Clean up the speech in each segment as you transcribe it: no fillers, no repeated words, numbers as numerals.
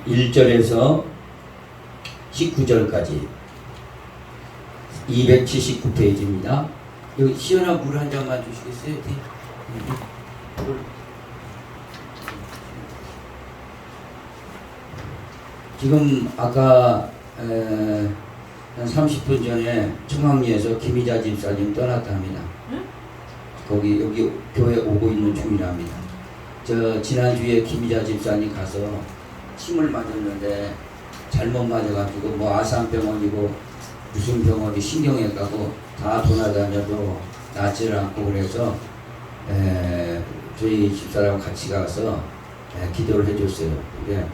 1절에서 19절까지 279페이지입니다. 여기 시원한 물 한 잔만 주시겠어요? 지금 아까 한 30분 전에 청학리에서 김희자 집사님 떠났다 합니다. 응? 거기 여기 교회 오고 있는 중이랍니다. 저 지난주에 김희자 집사님 가서 침을 맞았는데 잘못 맞아가지고 뭐 아산병원이고 무슨 병원이 신경외과고 다 돌아다녀도 낫지를 않고 그래서 저희 집사람 같이 가서 기도를 해줬어요. 근데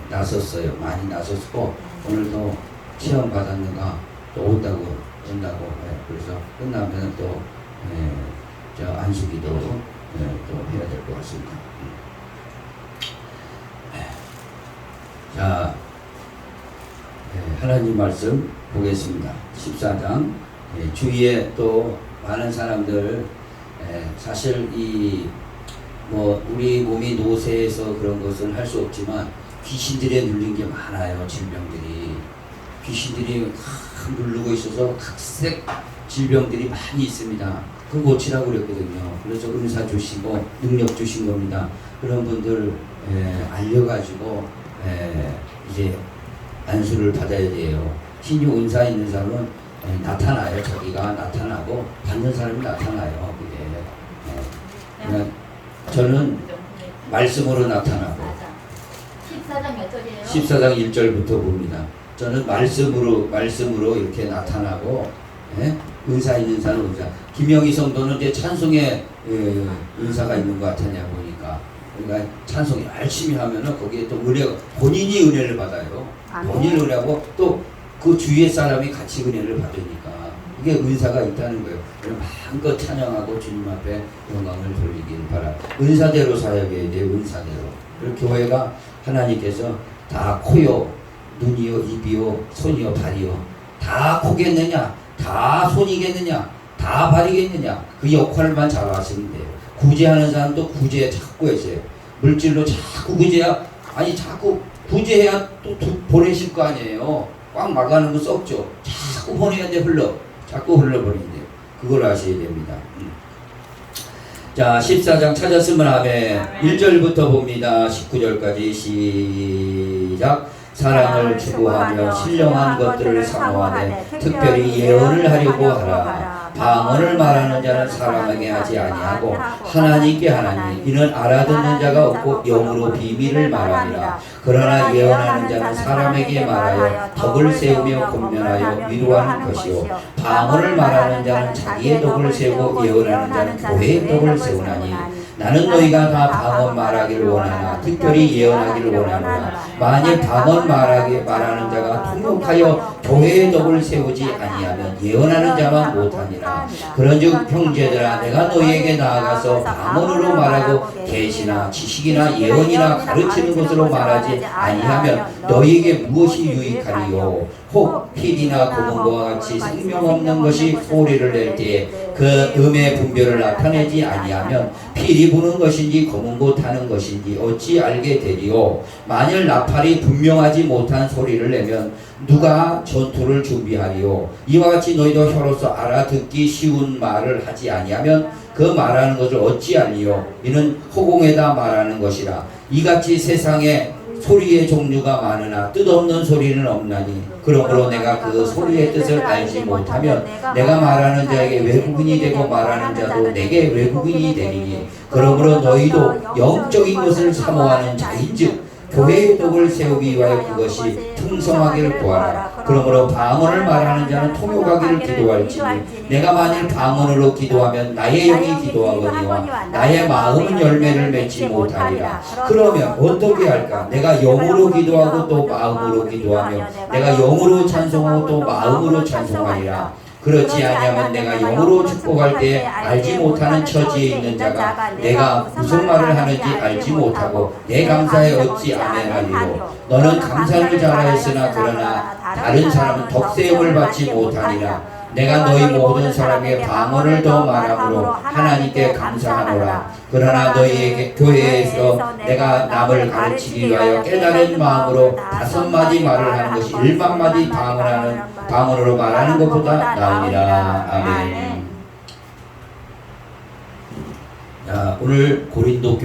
나섰어요. 많이 나섰고 오늘도 시험 받았는가 또 온다고 그래서 끝나면 또 저 안수기도 또 해야 될 것 같습니다. 자, 하나님 말씀 보겠습니다. 14장. 주위에 또 많은 사람들 사실 우리 몸이 노쇠해서 그런 것은 할 수 없지만 귀신들에 눌린 게 많아요. 질병들이 귀신들이 누르고 있어서 각색 질병들이 많이 있습니다. 그거 고치라고 그랬거든요. 그래서 은사 주시고 능력 주신 겁니다. 그런 분들 알려가지고 이제 안수를 받아야 돼요. 신유 은사 있는 사람은 나타나요. 자기가 나타나고 받는 사람이 나타나요. 그게 그냥 저는 말씀으로 나타나고 14장 몇 절이에요? 14장 1절부터 봅니다. 저는 말씀으로 이렇게 나타나고 은사 있는 사람은 은사. 김영희 성도는 이제 찬송에 은사가 있는 것 같으냐 보니까 그러니까 찬송 열심히 하면은 거기에 또 본인이 은혜를 받아요. 본인 은혜하고 또 그 주위의 사람이 같이 은혜를 받으니까 이게 은사가 있다는 거예요. 그럼 마음껏 찬양하고 주님 앞에 영광을 돌리길 바라. 은사대로 사역해야 돼요. 은사대로. 그리고 교회가 하나님께서 다 코요, 눈이요, 입이요, 손이요, 발이요. 다 코겠느냐? 다 손이겠느냐? 다 발이겠느냐? 그 역할만 잘 하시면 돼요. 구제하는 사람도 구제 자꾸 해서요. 물질로 자꾸 구제야. 아니 자꾸 구제해야 또 보내실 거 아니에요. 꽉 막아놓은 거 썩죠. 자꾸 보내야 돼. 자꾸 흘러버린대요. 그걸 아셔야 됩니다. 자, 14장 찾았으면 아멘. 1절부터 봅니다. 19절까지 시작. 사랑을 추구하며 신령한 것들을 사모하되 특별히 예언을 하려고 하라. 방언을 말하는 자는 사람에게 하지 아니하고 하나님께 하나니 이는 알아듣는 자가 없고 영으로 비밀을 말하니라. 그러나 예언하는 자는 사람에게 말하여 덕을 세우며 권면하여 위로하는 것이요 방언을 말하는 자는 자기의 덕을 세우고 예언하는 자는 교회의 덕을 세우나니 나는 너희가 다 방언 말하기를 원하나 특별히 예언하기를 원하노라. 만일 방언 말하는 자가 통역하여 교회의 덕을 세우지 아니하면 예언하는 자만 못하니라. 그런즉 형제들아 내가 너희에게 나아가서 방언으로 말하고 계시나 지식이나 예언이나 가르치는 것으로 말하지 아니하면 너희에게 무엇이 유익하리요. 혹 필이나 고문과 같이 생명 없는 것이 소리를 낼 때에 그 음의 분별을 나타내지 아니하면 필이 부는 것인지 고문고 타는 것인지 어찌 알게 되리요. 만일 나팔이 분명하지 못한 소리를 내면 누가 전투를 준비하리요. 이와 같이 너희도 혀로서 알아듣기 쉬운 말을 하지 아니하면 그 말하는 것을 어찌 알리요. 이는 허공에다 말하는 것이라. 이같이 세상에 소리의 종류가 많으나 뜻없는 소리는 없나니 그러므로 내가 그 소리의 뜻을 알지 못하면 내가 말하는 자에게 외국인이 되고 말하는 자도 내게 외국인이 되리니 그러므로 너희도 영적인 것을 사모하는 자인즉 교회의 덕을 세우기 위하여 그것이 풍성하기를 구하라. 그러므로 방언을 말하는 자는 통역하기를 기도할지니 내가 만일 방언으로 기도하면 나의 영이 기도하거니와 나의 마음은 열매를 맺지 못하리라. 그러면 어떻게 할까? 내가 영으로 기도하고 또 마음으로 기도하며 내가 영으로 찬송하고 또 마음으로 찬송하리라. 그렇지 아니하면 내가 영으로 축복할 때 알지 못하는 처지에 있는 자가 내가 무슨 말을 하는지 알지 못하고 내 감사에 어찌 아멘하리요. 너는 감사를 잘하였으나 그러나 다른 사람은 덕세움을 받지 못하니라. 내가 너희 모든 사람에게 방언을 더 말함으로 하나님께 감사하노라. 그러나 너희에게 교회에서 내가 남을 가르치기 위하여 깨달은 마음으로 5마디 말을 하는 것이 1만마디 방언으로 말하는 것보다 나으니라. 아멘. 자, 오늘 고린도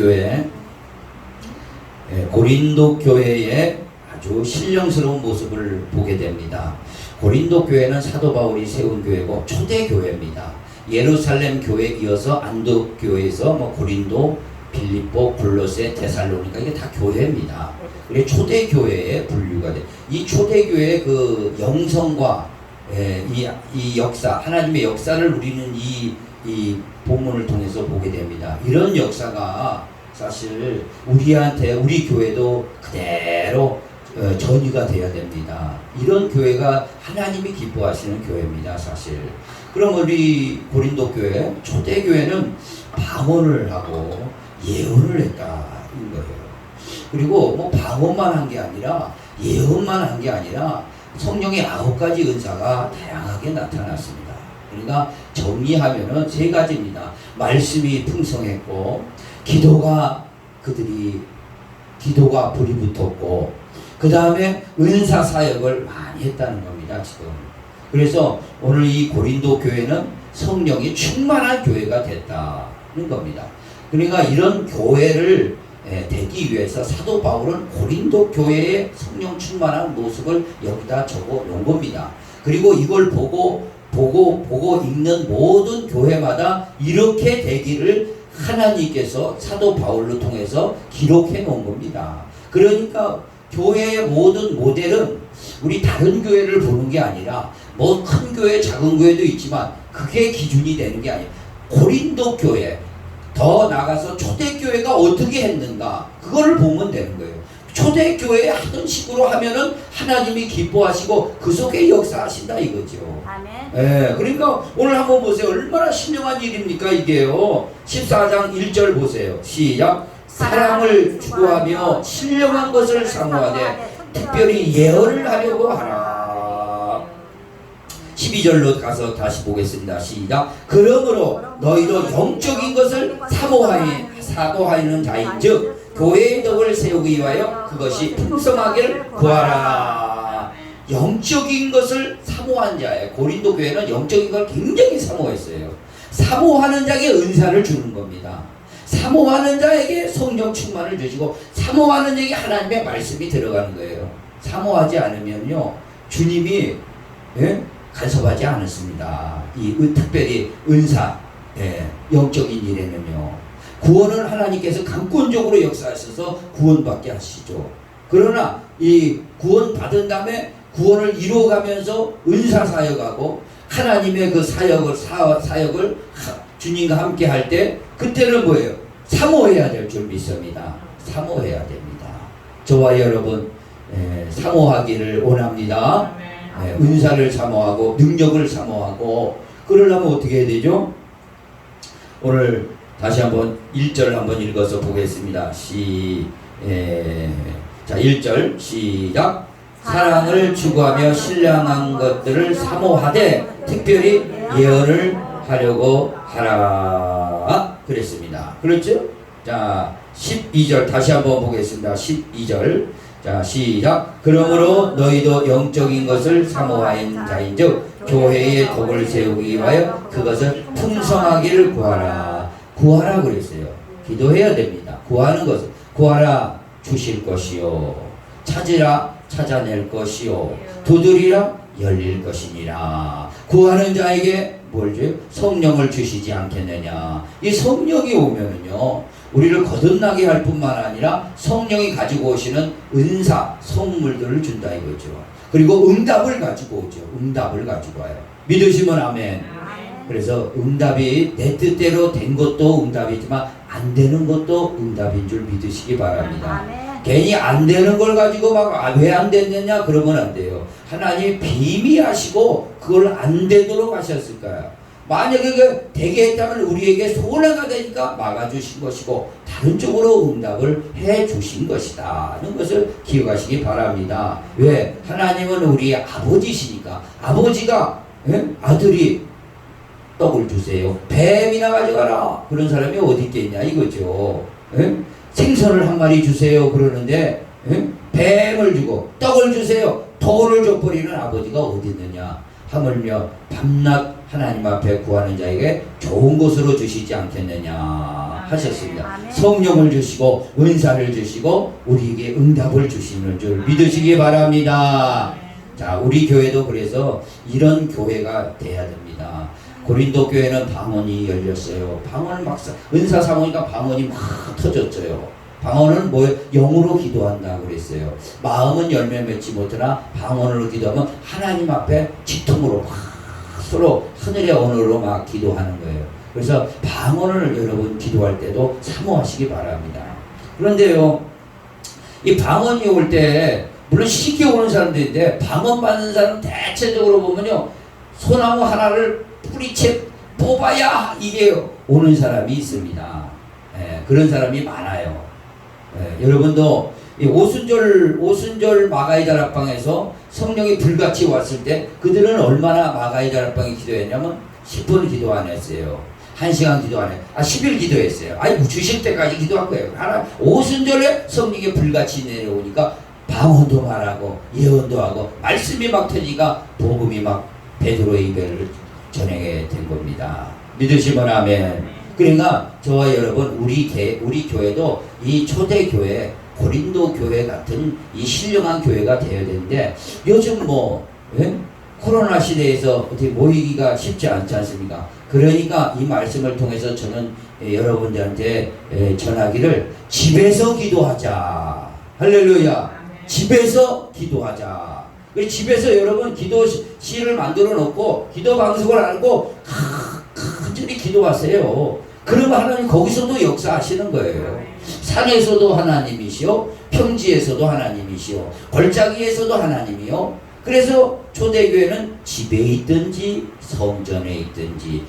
교회의 아주 신령스러운 모습을 보게 됩니다. 고린도 교회는 사도 바울이 세운 교회고 초대 교회입니다. 예루살렘 교회에 이어서 안독 교회에서 고린도, 빌립보, 골로새, 데살로니가 이게 다 교회입니다. 그래 초대 교회에 분류가 돼. 이 초대 교회의 그 영성과 이 역사, 하나님의 역사를 우리는 이 본문을 통해서 보게 됩니다. 이런 역사가 사실 우리 교회도 그대로 전이가 돼야 됩니다. 이런 교회가 하나님이 기뻐하시는 교회입니다, 사실. 그럼 우리 고린도 교회, 초대 교회는 방언을 하고 예언을 했다는 거예요. 그리고 방언만 한 게 아니라 예언만 한 게 아니라 성령의 9가지 은사가 다양하게 나타났습니다. 그러니까 정리하면은 3가지입니다. 말씀이 풍성했고, 기도가 불이 붙었고, 그 다음에 은사 사역을 많이 했다는 겁니다, 지금. 그래서 오늘 이 고린도 교회는 성령이 충만한 교회가 됐다는 겁니다. 그러니까 이런 교회를 되기 위해서 사도 바울은 고린도 교회의 성령 충만한 모습을 여기다 적어 놓은 겁니다. 그리고 이걸 보고 읽는 모든 교회마다 이렇게 되기를 하나님께서 사도 바울로 통해서 기록해 놓은 겁니다. 그러니까 교회의 모든 모델은 우리 다른 교회를 보는 게 아니라 큰 교회, 작은 교회도 있지만 그게 기준이 되는 게 아니에요. 고린도 교회, 더 나가서 초대교회가 어떻게 했는가 그거를 보면 되는 거예요. 초대교회에 하던 식으로 하면은 하나님이 기뻐하시고 그 속에 역사하신다 이거죠. 아멘. 그러니까 오늘 한번 보세요. 얼마나 신령한 일입니까 이게요. 14장 1절 보세요. 시작. 사랑을 추구하며 신령한 것을 사모하되 특별히 예언을 하려고 하라. 12절로 가서 다시 보겠습니다. 시작. 그러므로 너희도 영적인 것을 사모하는 자인즉 교회의 덕을 세우기 위하여 그것이 풍성하기를 구하라. 영적인 것을 사모한 자예요. 고린도 교회는 영적인 걸 굉장히 사모했어요. 사모하는 자에게 은사를 주는 겁니다. 사모하는 자에게 성령 충만을 주시고 사모하는 자에게 하나님의 말씀이 들어가는 거예요. 사모하지 않으면요 주님이 간섭하지 않습니다. 특별히 은사, 영적인 일에는요 구원을 하나님께서 강권적으로 역사하셔서 구원받게 하시죠. 그러나 이 구원 받은 다음에 구원을 이루어가면서 은사 사역하고 하나님의 그 사역을 주님과 함께 할 때 그때는 뭐예요? 사모해야 될 줄 믿습니다. 사모해야 됩니다. 저와 여러분 사모하기를 원합니다. 은사를 사모하고 능력을 사모하고 그러려면 어떻게 해야 되죠? 오늘 다시 한번 1절 한번 읽어서 보겠습니다. 자 1절 시작. 사랑을 추구하며 신령한 것들을 사모하되 특별히 예언을 하려고 하라 그랬습니다. 그렇죠? 자 12절 다시 한번 보겠습니다. 12절 자 시작. 그러므로 너희도 영적인 것을 사모하는 자인즉 교회의 덕을 세우기 위하여 그것을 풍성하기를 구하라. 구하라 그랬어요. 기도해야 됩니다. 구하는 것을 구하라 주실 것이요 찾으라 찾아낼 것이요 두드리라 열릴 것이니라. 구하는 자에게 뭘 줘요? 성령을 주시지 않겠느냐. 이 성령이 오면은요 우리를 거듭나게 할 뿐만 아니라 성령이 가지고 오시는 은사 선물들을 준다 이거죠. 그리고 응답을 가지고 오죠. 응답을 가지고 와요. 믿으시면 아멘. 그래서 응답이 내 뜻대로 된 것도 응답이지만 안 되는 것도 응답인 줄 믿으시기 바랍니다. 괜히 안 되는 걸 가지고 왜 안 됐느냐 그러면 안 돼요. 하나님 비밀하시고 그걸 안 되도록 하셨을까요? 만약에 그 되게 했다면 우리에게 손해가 되니까 막아주신 것이고 다른 쪽으로 응답을 해주신 것이다는 것을 기억하시기 바랍니다. 왜? 하나님은 우리의 아버지시니까 아버지가 아들이 떡을 주세요. 뱀이나 가져가라. 그런 사람이 어디 있겠냐 이거죠. 생선을 한 마리 주세요. 그러는데 뱀을 주고 떡을 주세요. 돈을 줘버리는 아버지가 어디 있느냐. 하물며 밤낮 하나님 앞에 구하는 자에게 좋은 것으로 주시지 않겠느냐 하셨습니다. 성령을 주시고 은사를 주시고 우리에게 응답을 주시는 줄 믿으시기 바랍니다. 자, 우리 교회도 그래서 이런 교회가 돼야 됩니다. 고린도 교회는 방언이 열렸어요. 방언을 막 은사 사모니까 방언이 막 터졌어요. 방언은 뭐예요? 영으로 기도한다 그랬어요. 마음은 열매 맺지 못하나 방언으로 기도하면 하나님 앞에 직통으로 막 서로 하늘의 언어로 막 기도하는 거예요. 그래서 방언을 여러분 기도할 때도 사모하시기 바랍니다. 그런데요, 이 방언이 올 때 물론 시기 오는 사람들인데 방언 받는 사람은 대체적으로 보면요, 소나무 하나를 뿌리채 뽑아야 이게 오는 사람이 있습니다. 그런 사람이 많아요. 여러분도 이 오순절 마가이 다락방에서 성령이 불같이 왔을 때 그들은 얼마나 마가이 다락방에 기도했냐면 10분 기도 안 했어요. 1시간 기도 안 했어요. 10일 기도했어요. 아니 주실 때까지 기도한 거예요. 하나 오순절에 성령이 불같이 내려오니까 방언도 말하고 예언도 하고 말씀이 막 터지니까 복음이 막 베드로의 입을 전하게 된 겁니다. 믿으시면 아멘. 그러니까 저와 여러분 우리 교회도 이 초대교회 고린도 교회 같은 이 신령한 교회가 되어야 되는데 요즘 코로나 시대에서 어떻게 모이기가 쉽지 않지 않습니까? 그러니까 이 말씀을 통해서 저는 여러분들한테 전하기를 집에서 기도하자. 할렐루야. 집에서 기도하자. 집에서 여러분 기도실을 만들어 놓고 기도 방송을 하고 간절히 기도하세요. 그러면 하나님 거기서도 역사하시는 거예요. 산에서도 하나님이시오, 평지에서도 하나님이시오, 골짜기에서도 하나님이요. 그래서 초대교회는 집에 있든지 성전에 있든지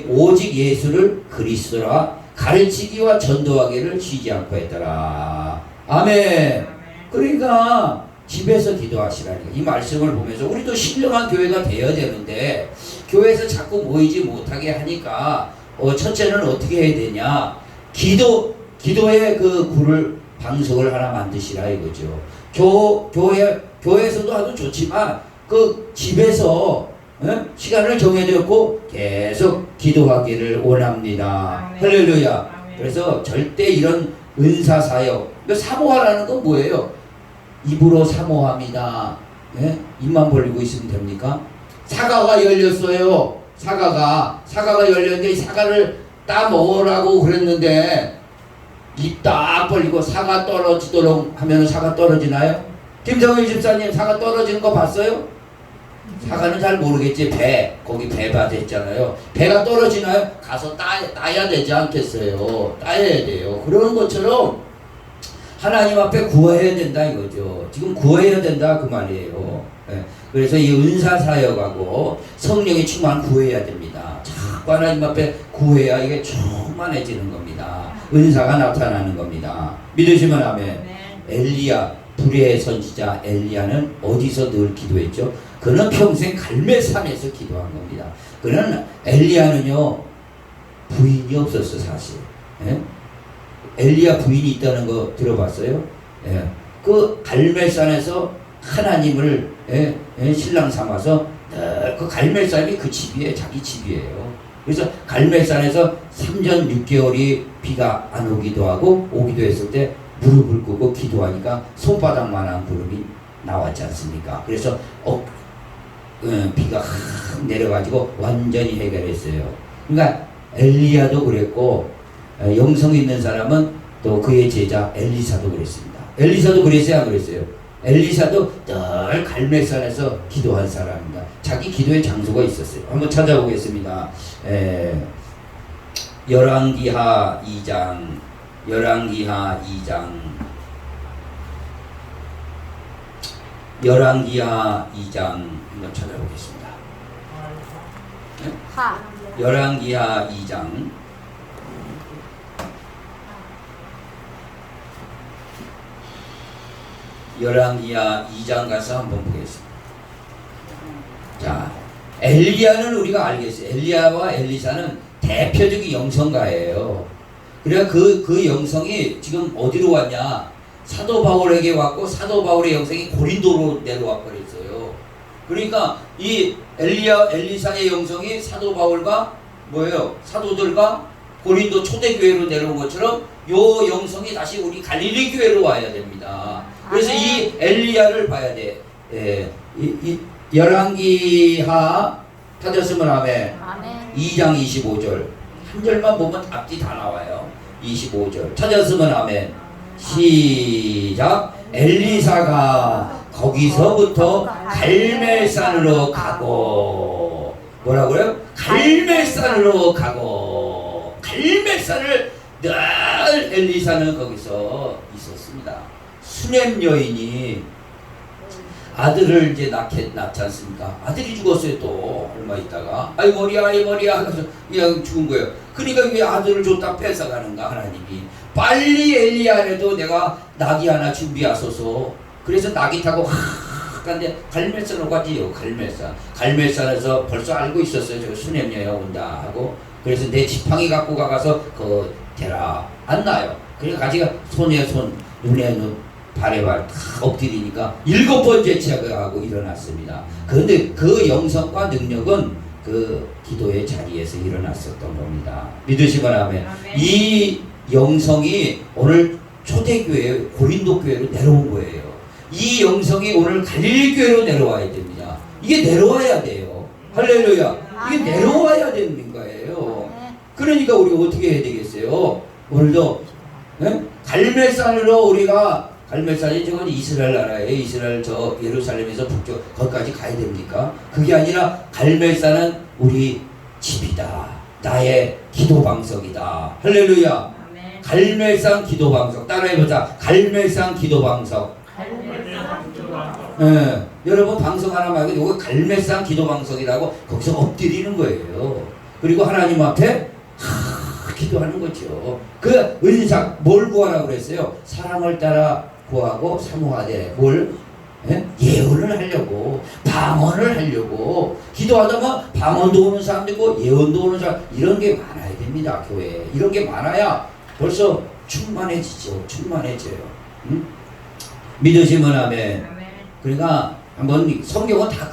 오직 예수를 그리스도라 가르치기와 전도하기를 쉬지 않고 했더라. 아멘. 그러니까 집에서 기도하시라니까. 이 말씀을 보면서 우리도 신령한 교회가 되어야 되는데 교회에서 자꾸 모이지 못하게 하니까 첫째는 어떻게 해야 되냐. 기도의 그 굴을 방송을 하나 만드시라 이거죠. 교회에서도 아주 좋지만 그 집에서 시간을 정해졌고 계속 기도하기를 원합니다. 할렐루야. 그래서 절대 이런 은사 사역, 사모하라는 건 뭐예요? 입으로 사모합니다. 입만 벌리고 있으면 됩니까? 사과가 열렸어요. 사과가 열렸는데 이 사과를 따 먹으라고 그랬는데 입 딱 벌리고 사과 떨어지도록 하면 사과 떨어지나요? 김성일 집사님 사과 떨어지는 거 봤어요? 사과는 잘 모르겠지. 거기 배밭 했잖아요. 배가 떨어지나요? 가서 따야 되지 않겠어요? 따야 돼요. 그런 것처럼 하나님 앞에 구해야 된다 이거죠. 지금 구해야 된다 그 말이에요. 그래서 이 은사 사역하고 성령의 충만 구해야 됩니다. 자꾸 하나님 앞에 구해야 이게 충만해지는 겁니다. 은사가 나타나는 겁니다. 믿으시면 아멘. 엘리야, 불의 선지자 엘리야는 어디서 늘 기도했죠? 그는 평생 갈멜산에서 기도한 겁니다. 그는 엘리야는요 부인이 없었어 사실. 엘리야 부인이 있다는 거 들어봤어요? 그 갈멜산에서 하나님을 신랑 삼아서 그 갈멜산이 그 집이에요. 자기 집이에요. 그래서 갈멜산에서 3년 6개월이 비가 안 오기도 하고 오기도 했을 때 무릎을 꿇고 기도하니까 손바닥만한 구름이 나왔지 않습니까? 그래서 비가 확 내려가지고 완전히 해결했어요. 그러니까 엘리야도 그랬고 영성 있는 사람은 또 그의 제자 엘리사도 그랬습니다. 엘리사도 그랬어요, 안 그랬어요? 엘리사도 늘 갈멜산에서 기도한 사람입니다. 자기 기도의 장소가 있었어요. 한번 찾아보겠습니다. 열왕기하 2장 열왕기하 2장 한번 찾아보겠습니다. 열왕기하 2장 열왕기하 2장 가서 한번 보겠습니다. 자, 엘리야는 우리가 알겠어요. 엘리야와 엘리사는 대표적인 영성가예요. 그래야 그 영성이 지금 어디로 왔냐? 사도 바울에게 왔고 사도 바울의 영성이 고린도로 내려와 버렸어요. 그러니까 이 엘리야 엘리사의 영성이 사도 바울과 뭐예요? 사도들과 고린도 초대교회로 내려온 것처럼 요 영성이 다시 우리 갈릴리 교회로 와야 됩니다. 그래서 이 엘리야를 봐야 돼. 이 열왕기하 찾았으면 아멘. 2장 25절 한 절만 보면 앞뒤 다 나와요. 25절 찾았으면 아멘. 시작. 엘리사가 거기서부터 갈멜산으로 가고 뭐라고요? 갈멜산으로 가고 갈멜산을 늘 엘리사는 거기서 있었습니다. 수넴 여인이 아들을 이제 낳지 않습니까? 아들이 죽었어요. 또 얼마 있다가 아이 머리야 하면서 그냥 죽은 거예요. 그러니까 왜 아들을 줬다 뺏어가는가 하나님이. 빨리 엘리야라도 내가 낙이 하나 준비하소서. 그래서 낙이 타고 근데 갈멜산으로 가지요. 갈멜산에서 벌써 알고 있었어요. 저 수넴 여인이 온다 하고. 그래서 내 지팡이 갖고 가서 그 대라 안 나요. 그래서 가지가 손에 손 눈에 눈 발에 발 다 엎드리니까 7번째 체하고 일어났습니다. 그런데 그 영성과 능력은 그 기도의 자리에서 일어났었던 겁니다. 믿으시면 하면 이 영성이 오늘 초대교회 고린도 교회로 내려온 거예요. 이 영성이 오늘 갈릴리 교회로 내려와야 됩니다. 이게 내려와야 돼요. 할렐루야. 이게 내려와야 되는 거예요. 그러니까 우리가 어떻게 해야 되겠어요? 오늘도 갈멜산으로 우리가 갈멜산이 저건 이스라엘 나라예요. 이스라엘 저 예루살렘에서 북쪽 거기까지 가야 됩니까? 그게 아니라 갈멜산은 우리 집이다. 나의 기도 방석이다. 할렐루야. 갈멜산 기도 방석. 따라해보자. 갈멜산 기도 방석. 예, 여러분 방석 하나 말고 이거 갈멜산 기도 방석이라고 거기서 엎드리는 거예요. 그리고 하나님 앞에 기도하는 거죠. 그 은사 뭘 구하라고 그랬어요? 사랑을 따라 구하고 사모하되 뭘? 예언을 하려고 방언을 하려고 기도하다 보면 방언도 오는 사람도 있고 예언도 오는 사람 이런 게 많아야 됩니다. 교회에 이런 게 많아야 벌써 충만해져요. 응? 믿으시면 아멘. 그러니까 한번 성경은 다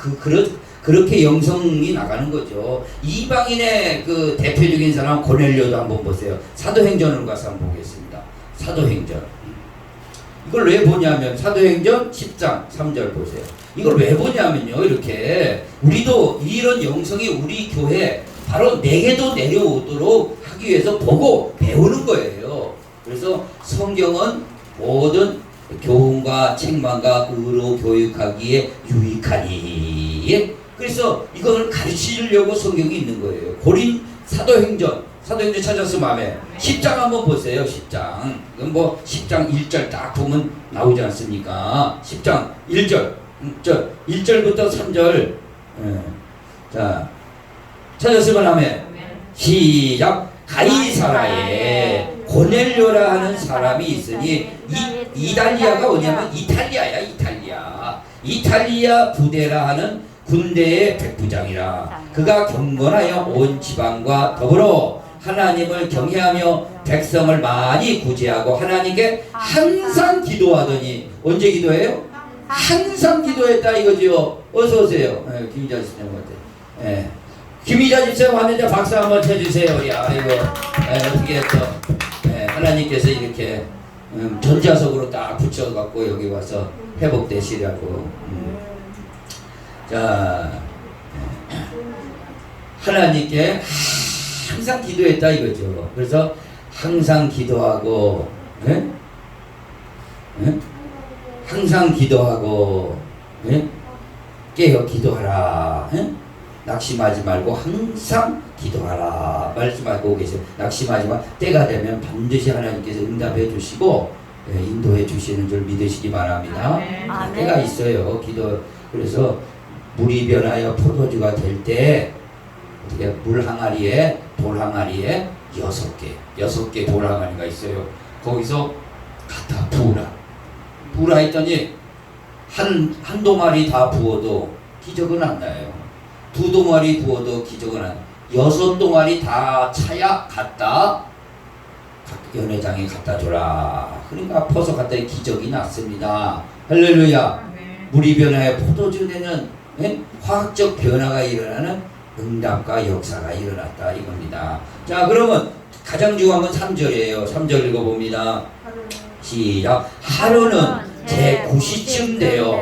그렇게 영성이 나가는 거죠. 이방인의 그 대표적인 사람 고넬료도 한번 보세요. 사도행전으로 가서 한번 보겠습니다. 사도행전. 이걸 왜 보냐면 사도행전 10장 3절 보세요. 이걸 왜 보냐면요. 이렇게 우리도 이런 영성이 우리 교회 바로 내게도 내려오도록 하기 위해서 보고 배우는 거예요. 그래서 성경은 모든 교훈과 책망과 의로 교육하기에 유익하니. 그래서 이걸 가르치려고 성경이 있는 거예요. 사도행전 찾았으면 아멘. 10장 한번 보세요. 10장. 이건 뭐 10장 1절 딱 보면 나오지 않습니까? 10장 1절. 1절부터 3절. 자, 찾았으면 아멘. 시작. 가이사라에 고넬료라 하는 사람이 있으니 이달리아가 뭐냐면 이탈리아야. 이탈리아 부대라 하는 군대의 백부장이라. 그가 경건하여 온 지방과 더불어 하나님을 경외하며 백성을 많이 구제하고 하나님께 항상 기도하더니. 언제 기도해요? 항상 기도했다 이거지요. 어서 오세요. 김희자 집사님 같아. 김희자 집사님 왔는데 박수 한번 쳐주세요. 우리 아이고 어떻게 또 하나님께서 이렇게 전자석으로 딱 붙여갖고 여기 와서 회복되시라고. 자, 하나님께 항상 기도했다 이거죠. 그래서 항상 기도하고, 항상 기도하고, 깨어 기도하라. 낙심하지 말고 항상 기도하라. 말씀하고 계세요. 낙심하지 마. 때가 되면 반드시 하나님께서 응답해 주시고 인도해 주시는 줄 믿으시기 바랍니다. 때가 있어요. 그래서 물이 변하여 포도주가 될 때 어떻게 물 항아리에 돌 항아리에 6개 돌 항아리가 있어요. 거기서 갖다 부으라 했더니 한 도마리 다 부어도 기적은 안 나요. 두 동아리 부어도 기적은 안. 6동아리 다 차야 갔다. 연회장에 갖다 줘라. 그러니까 퍼서 갔더니 기적이 났습니다. 할렐루야. 물이 변화에 포도주 되는 화학적 변화가 일어나는 응답과 역사가 일어났다 이겁니다. 자, 그러면 가장 중요한 건 3절이에요. 3절 읽어봅니다. 시작. 하루는 제 9시쯤 되어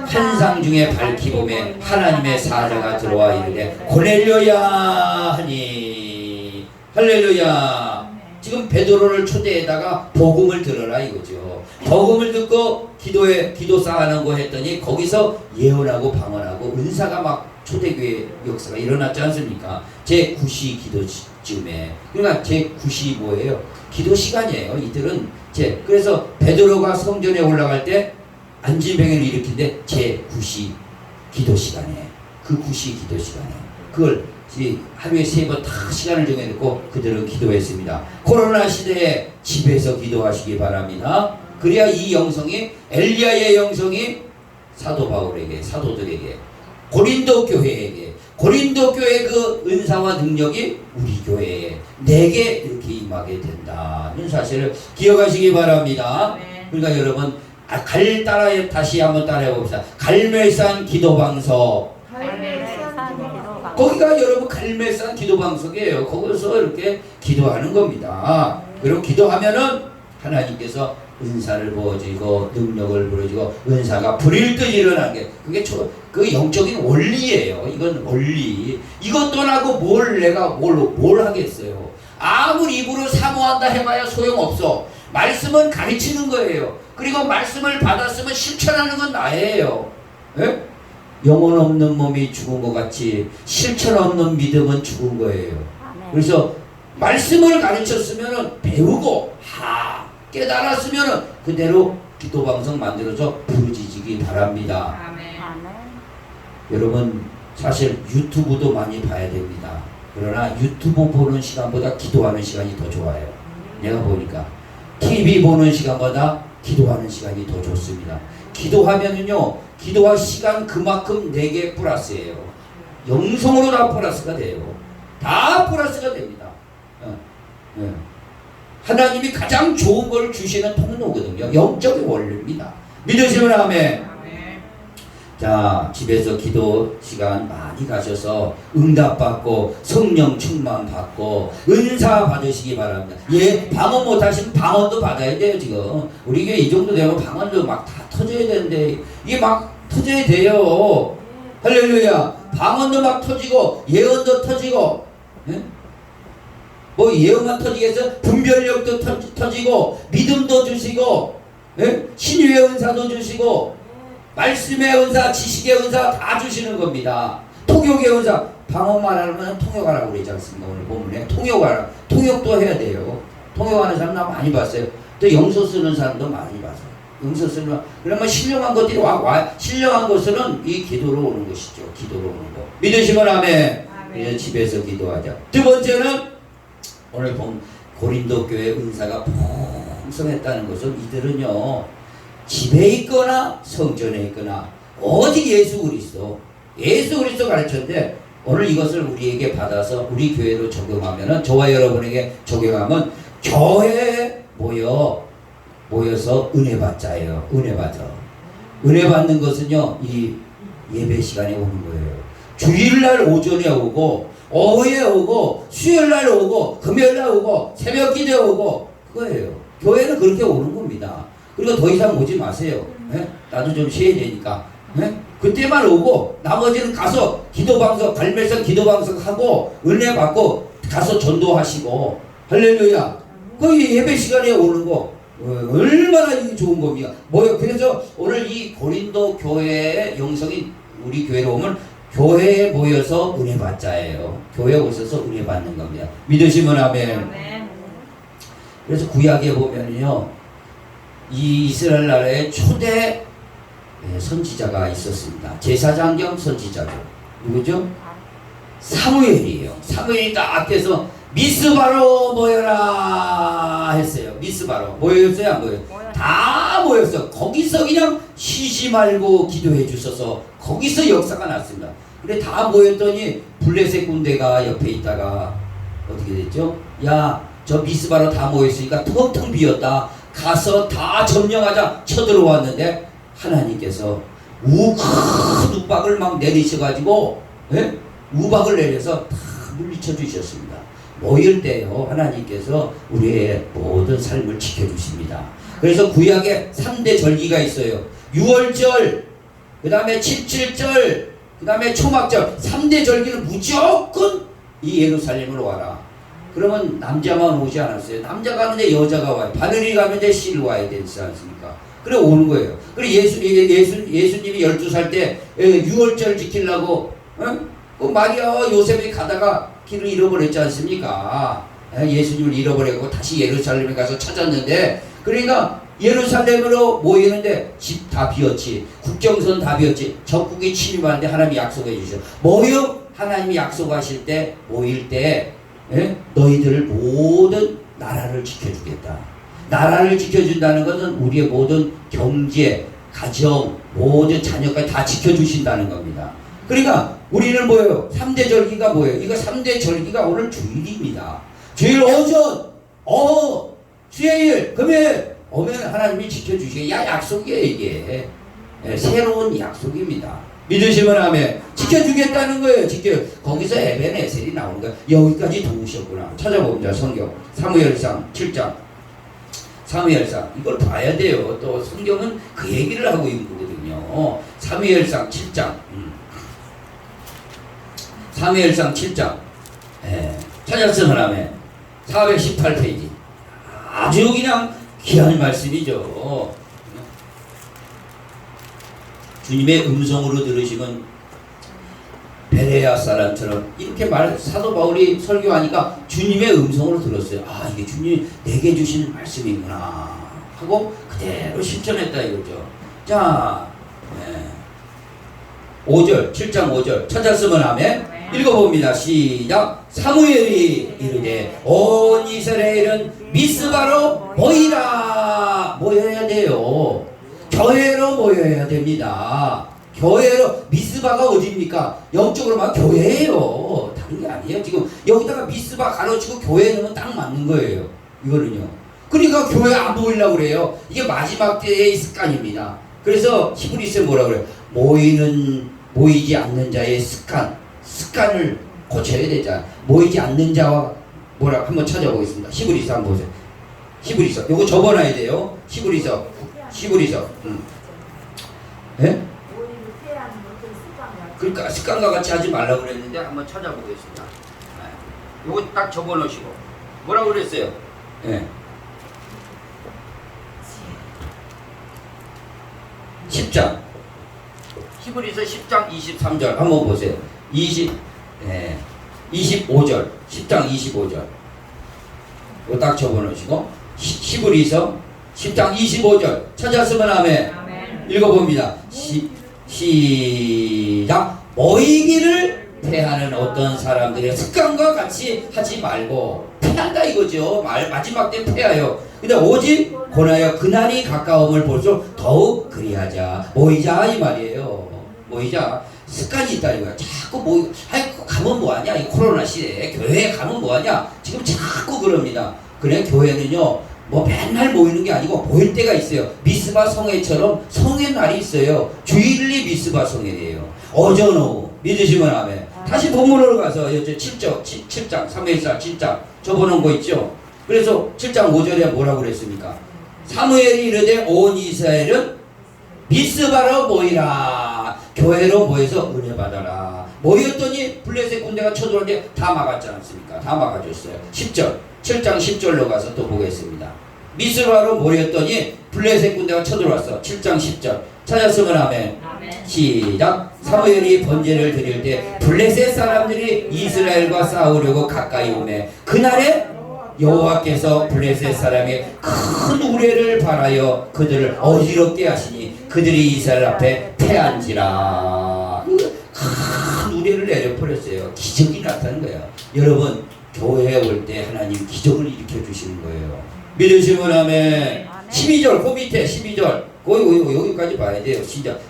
환상 중에 밝히 보매 하나님의 사자가 들어와 이르되 고넬료야 하니. 할렐루야. 지금 베드로를 초대에다가 복음을 들어라 이거죠. 복음을 듣고 기도 쌓아놓은 거 했더니 거기서 예언하고 방언하고 은사가 막 초대교회 역사가 일어났지 않습니까? 제 9시 기도쯤에. 그러니까 제 9시 뭐예요? 기도 시간이에요. 이들은 그래서 베드로가 성전에 올라갈 때 안진병을 일으킨데 제 9시 기도 시간에, 그 9시 기도 시간에 그걸 하루에 3번 다 시간을 정해놓고 그들은 기도했습니다. 코로나 시대에 집에서 기도하시기 바랍니다. 그래야 이 영성이, 엘리야의 영성이 사도 바울에게, 사도들에게, 고린도 교회에게, 고린도 교회의 그 은사와 능력이 우리 교회에, 내게 이렇게 임하게 된다는 사실을 기억하시기 바랍니다. 그러니까 여러분 다시 한번 따라해 봅시다. 갈멜산 기도방석. 거기가 여러분 갈멜산 기도방석이에요. 거기서 이렇게 기도하는 겁니다. 그리고 기도하면은 하나님께서 은사를 부어주고 능력을 부어주고 은사가 불일 듯 일어나는 게 그게 그 영적인 원리예요. 이건 원리. 이것 떠나고 내가 뭘 하겠어요. 아무리 입으로 사모한다 해봐야 소용없어. 말씀은 가르치는 거예요. 그리고 말씀을 받았으면 실천하는 건 나예요. 예? 영혼 없는 몸이 죽은 것 같이 실천 없는 믿음은 죽은 거예요. 그래서 말씀을 가르쳤으면 배우고 깨달았으면 그대로 기도방송 만들어서 부르짖기 바랍니다. 아멘. 여러분 사실 유튜브도 많이 봐야 됩니다. 그러나 유튜브 보는 시간보다 기도하는 시간이 더 좋아요. 내가 보니까 TV 보는 시간보다 기도하는 시간이 더 좋습니다. 기도하면은요, 기도할 시간 그만큼 내게 플러스예요. 영성으로 다 플러스가 돼요. 다 플러스가 됩니다. 하나님이 가장 좋은 걸 주시는 통로거든요. 영적인 원리입니다. 믿으시면 아멘. 자, 집에서 기도 시간 많이 가셔서 응답받고 성령 충만 받고 은사 받으시기 바랍니다. 방언 못하시면 방언도 받아야 돼요. 지금 우리 교회 이 정도 되면 방언도 막 다 터져야 되는데 이게 막 터져야 돼요. 할렐루야. 방언도 막 터지고 예언도 터지고, 뭐 예언만 터지겠어? 분별력도 터지고 믿음도 주시고, 신유의 은사도 주시고, 말씀의 은사, 지식의 은사 다 주시는 겁니다. 통역의 은사, 방언만 하면 통역하라고 그러지 않습니까? 오늘 본문에 통역하라. 통역도 해야 돼요. 통역하는 사람 나 많이 봤어요. 또 영서 쓰는 사람도 많이 봤어요. 영서 쓰는, 그러면 신령한 것들이 신령한 것은 이 기도로 오는 것이죠. 기도로 오는 거. 믿으시면 아멘. 이제 집에서 기도하자. 두 번째는 오늘 본 고린도 교회 은사가 풍성했다는 것은 이들은요, 집에 있거나 성전에 있거나 오직 예수 그리스도 가르쳤는데 오늘 이것을 우리에게 받아서 우리 교회로 적용하면은, 저와 여러분에게 적용하면 교회에 모여서 은혜 받자예요. 은혜 받아. 은혜 받는 것은요, 이 예배 시간에 오는 거예요. 주일날 오전에 오고 오후에 오고 수요일날 오고 금요일날 오고 새벽 기도에 오고 그거예요. 교회는 그렇게 오는 겁니다. 그리고 더 이상 오지 마세요. 나도 좀 쉬어야 되니까. 그때만 오고 나머지는 가서 기도방석, 갈멜산 기도방석 하고 은혜 받고 가서 전도하시고. 할렐루야. 거기 예배 시간에 오는 거 얼마나 좋은 겁니까? 그래서 오늘 이 고린도 교회의 영성이 우리 교회로 오면 교회에 모여서 은혜 받자예요. 교회에 오셔서 은혜 받는 겁니다. 믿으시면 아멘. 그래서 구약에 보면요, 이 이스라엘 나라에 초대 선지자가 있었습니다. 제사장 겸 선지자죠. 누구죠? 사무엘이에요. 사무엘이 딱 앞에서 미스바로 모여라 했어요. 미스바로 모였어요? 안 모였어요? 다 모였어. 거기서 그냥 쉬지 말고 기도해 주셔서 거기서 역사가 났습니다. 근데 다 모였더니 블레셋 군대가 옆에 있다가 어떻게 됐죠? 야, 저 미스바로 다 모였으니까 텅텅 비었다. 가서 다 점령하자 쳐들어왔는데 하나님께서 큰 우박을 막 내리셔가지고, 예? 우박을 내려서 다 물리쳐 주셨습니다. 모일 때요 하나님께서 우리의 모든 삶을 지켜주십니다. 그래서 구약에 3대 절기가 있어요. 6월절, 그 다음에 77절, 그 다음에 초막절. 3대 절기는 무조건 이 예루살렘으로 와라. 그러면 남자만 오지 않았어요. 남자가 가는데 여자가 와요. 바늘이 가는데 씨를 와야 되지 않습니까? 그래 오는 거예요. 그래 예수님이 12살 때 6월절 지키려고 그 마리아와 요셉이 가다가 길을 잃어버렸지 않습니까? 예수님을 잃어버렸고 다시 예루살렘에 가서 찾았는데, 그러니까 예루살렘으로 모이는데 집 다 비었지, 국경선 다 비었지, 적국이 침입하는데 하나님이 약속해 주셔. 모여 하나님이 약속하실 때 모일 때 너희들을 모든 나라를 지켜주겠다. 나라를 지켜준다는 것은 우리의 모든 경제, 가정, 모든 자녀까지 다 지켜주신다는 겁니다. 그러니까 우리는 뭐예요? 3대 절기가 뭐예요? 이거 3대 절기가 오늘 주일입니다. 주일 오전, 수요일, 금요일 오면 하나님이 지켜주시게. 약속이에요 이게. 새로운 약속입니다. 믿으시면 아멘. 지켜주겠다는 거예요. 거기서 에벤에셀이 나오는 거예요. 여기까지 도우셨구나. 찾아봅니다. 성경 사무엘상 7장. 사무엘상 이걸 봐야 돼요. 또 성경은 그 얘기를 하고 있는 거거든요. 사무엘상 7장. 사무엘상 7장. 찾았으면 아멘. 418페이지. 아주 그냥 귀한 말씀이죠. 주님의 음성으로 들으시면 베레아 사람처럼 이렇게 사도 바울이 설교하니까 주님의 음성으로 들었어요. 아, 이게 주님이 내게 주신 말씀이구나 하고 그대로 실천했다 이거죠. 자, 5절 7장 5절 찾았으면 아멘. 읽어봅니다. 시작. 사무엘이 이르되 온 이스라엘은 미스바로 모이라. 모여야 돼요. 교회로 모여야 됩니다. 교회로. 미스바가 어디입니까? 영적으로 막 교회예요. 다른 게 아니에요. 지금 여기다가 미스바 가로치고 교회 넣으면 딱 맞는 거예요. 이거는요. 그러니까 교회 안 모이려고 그래요. 이게 마지막 때의 습관입니다. 그래서 히브리서에 뭐라 그래요? 모이지 않는 자의 습관을 고쳐야 되잖아. 모이지 않는 자와 뭐라 한번 찾아보겠습니다. 히브리서 한번 보세요. 히브리서 요거 접어놔야 돼요. 히브리서. 예? 그러니까 습관과 같이 하지 말라고 그랬는데 한번 찾아보겠습니다. 요거 딱 접어놓으시고 뭐라고 그랬어요? 예. 10장 히브리서 10장 23절 한번 보세요. 25절 10장 25절 이거 딱 접어놓으시고 히브리서 10장 25절 찾았으면 아멘. 읽어봅니다. 시작. 모이기를 패하는 어떤 사람들의 습관과 같이 하지 말고. 패한다 이거죠. 마지막 때 패하여. 근데 오직 권하여 그날이 가까움을 볼수록 더욱 그리하자. 모이자 이 말이에요. 모이자. 습관이 있다 이거야. 자꾸 가면 뭐하냐. 이 코로나 시대에 교회에 가면 뭐하냐. 지금 자꾸 그럽니다. 그래 교회는요 뭐 맨날 모이는 게 아니고 모일 때가 있어요. 미스바 성회처럼 성회 날이 있어요. 주일리 미스바 성회예요. 오전 오후. 믿으시면 아멘. 다시 본문으로 가서 7장 3회사 7장 접어놓은 거 있죠. 그래서 7장 5절에 뭐라고 그랬습니까? 사무엘이 이르되 온 이스라엘은 미스바로 모이라. 교회로 모여서 은혜 받아라. 모였더니 블레셋 군대가 쳐들어오는데 다 막았지 않습니까? 다 막아줬어요. 10절 7장 10절로 가서 또 보겠습니다. 미스바로 모였더니 블레셋 군대가 쳐들어왔어. 7장 10절 찾았으면 아멘. 시작. 사무엘이 번제를 드릴 때 블레셋 사람들이 이스라엘과 싸우려고 가까이 오매 그날에 여호와께서 블레셋 사람의 큰 우레를 바라여 그들을 어지럽게 하시니 그들이 이스라엘 앞에 패한지라. 큰 우레를 내려버렸어요. 기적이 나타난 거예요. 여러분 교회에 올 때 하나님 기적을 일으켜 주시는 거예요. 믿으시면 아멘. 12절 그 밑에 12절 여기까지 봐야 돼요.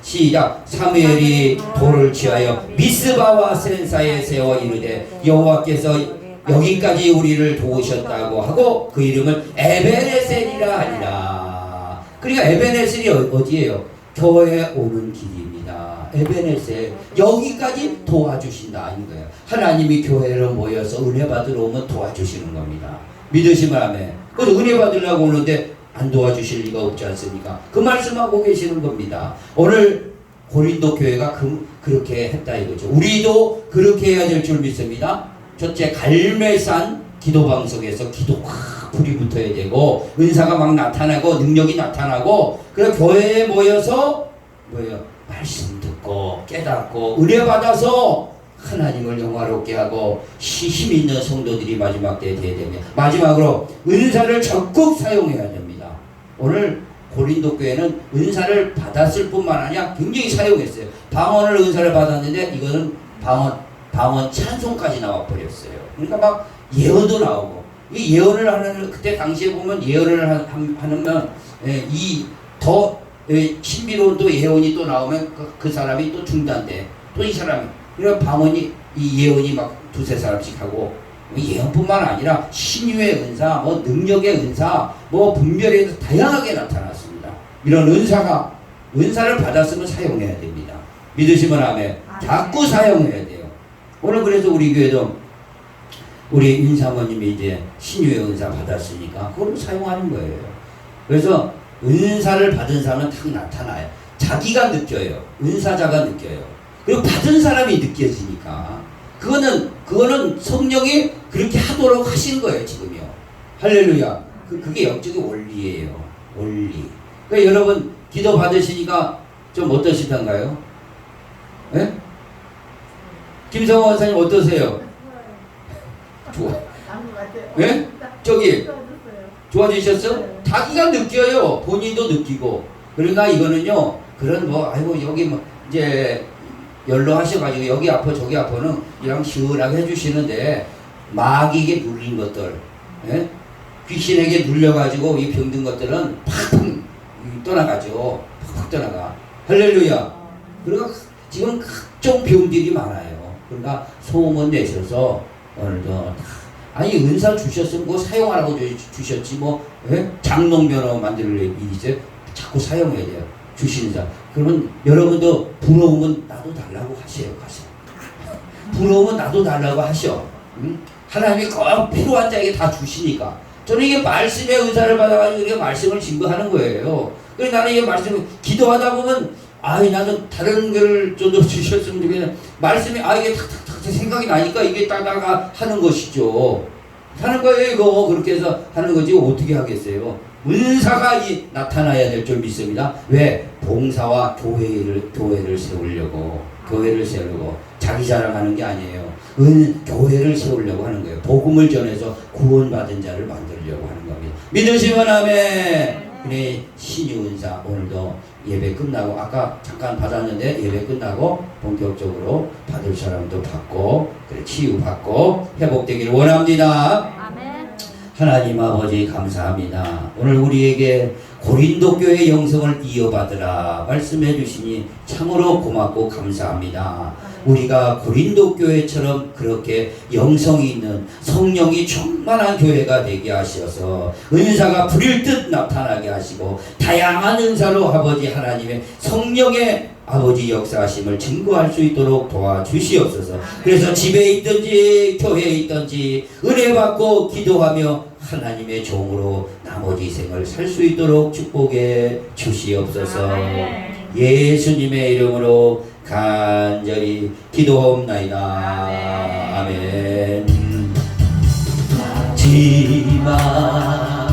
시작. 사무엘이 돌을 취하여 미스바와 센사에 세워 이르되 여호와께서 여기까지 우리를 도우셨다고 하고 그 이름을 에베네셀이라 하니라. 그러니까 에베네셀이 어디예요? 교회에 오는 길입니다. 에베네셀 여기까지 도와주신다 이 거예요. 하나님이 교회로 모여서 은혜 받으러 오면 도와주시는 겁니다. 믿으시면 아멘. 그래서 은혜 받으려고 오는데 안 도와주실 리가 없지 않습니까? 그 말씀하고 계시는 겁니다. 오늘 고린도 교회가 그렇게 했다 이거죠. 우리도 그렇게 해야 될 줄 믿습니다. 첫째, 갈매산 기도 방송에서 기도 확 불이 붙어야 되고 은사가 막 나타나고 능력이 나타나고 그래서 교회에 모여서 말씀 듣고 깨닫고 은혜 받아서 하나님을 영화롭게 하고 힘 있는 성도들이 마지막 때에 돼야 됩니다. 마지막으로 은사를 적극 사용해야 됩니다. 오늘 고린도 교회는 은사를 받았을 뿐만 아니라 굉장히 사용했어요. 방언을 은사를 받았는데 이거는 방언 찬송까지 나와 버렸어요. 그러니까 막 예언도 나오고 이 예언을 하는 그때 당시에 보면 예언을 하면 이 더 신비로운 또 예언이 또 나오면 그 사람이 또 중단돼. 또 이 사람이 그러니까 방언이 이 예언이 막 두세 사람씩 하고 예언뿐만 아니라 신유의 은사, 뭐 능력의 은사, 뭐 분별의 은사 다양하게 나타났습니다. 이런 은사를 받았으면 사용해야 됩니다. 믿으시면 아멘. 자꾸 사용해야 돼요. 오늘 그래서 우리 교회도 우리 윤사모님이 이제 신유의 은사 받았으니까 그걸 사용하는 거예요. 그래서 은사를 받은 사람은 딱 나타나요. 자기가 느껴요. 은사자가 느껴요. 그리고 받은 사람이 느껴지니까 그거는 성령이 그렇게 하도록 하신 거예요. 지금요. 할렐루야. 그게 영적인 원리예요. 원리. 그러니까 여러분 기도 받으시니까 좀 어떠시던가요? 예? 김성호 원사님 어떠세요? 좋아. 예? 저기 좋아지셨어? 자기가 느껴요. 본인도 느끼고. 그러니까 이거는요. 그런 여기 이제 연로하셔가지고 여기 아파 저기 아파는 그냥 시원하게 해주시는데 마귀에게 눌린 것들, 예? 귀신에게 눌려가지고 이 병든 것들은 팍팍 떠나가죠. 팍팍 떠나가. 할렐루야. 그러니까 지금 각종 병들이 많아요. 그러니까 소문 내셔서 오늘도 아니 은사 주셨으면 그거 사용하라고 주셨지 장롱면허 만들 일이죠. 자꾸 사용해야 돼요. 주시는 자. 그러면 여러분도 부러우면 나도 달라고 하세요. 가서. 부러우면 나도 달라고 하셔. 응? 하나님이 꼭 필요한 자에게 다 주시니까. 저는 이게 말씀의 은사를 받아가지고 이게 말씀을 증거하는 거예요. 그래서 나는 이게 말씀을 기도하다 보면 나는 다른 걸 좀 더 주셨으면 좋겠는데 말씀이 이게 탁탁탁 생각이 나니까 이게 따다가 하는 것이죠. 하는 거예요. 이거 그렇게 해서 하는 거지 어떻게 하겠어요. 은사가 나타나야 될 줄 믿습니다. 왜? 봉사와 교회를 세우려고 자기 자랑하는 게 아니에요. 교회를 세우려고 하는 거예요. 복음을 전해서 구원받은 자를 만들려고 하는 겁니다. 믿으시면 아멘. 그래 신유 은사 오늘도 예배 끝나고 아까 잠깐 받았는데 예배 끝나고 본격적으로 받을 사람도 받고 그래 치유받고 회복되기를 원합니다. 아멘. 하나님 아버지 감사합니다. 오늘 우리에게 고린도 교회 영성을 이어받으라 말씀해 주시니 참으로 고맙고 감사합니다. 우리가 고린도 교회처럼 그렇게 영성이 있는 성령이 충만한 교회가 되게 하셔서 은사가 불일 듯 나타나게 하시고 다양한 은사로 아버지 하나님의 성령의 아버지 역사하심을 증거할 수 있도록 도와주시옵소서. 그래서 집에 있든지 교회에 있든지 은혜 받고 기도하며 하나님의 종으로 나머지 생을 살 수 있도록 축복해 주시옵소서. 예수님의 이름으로 간절히 기도하옵나이다. 아멘. 마지막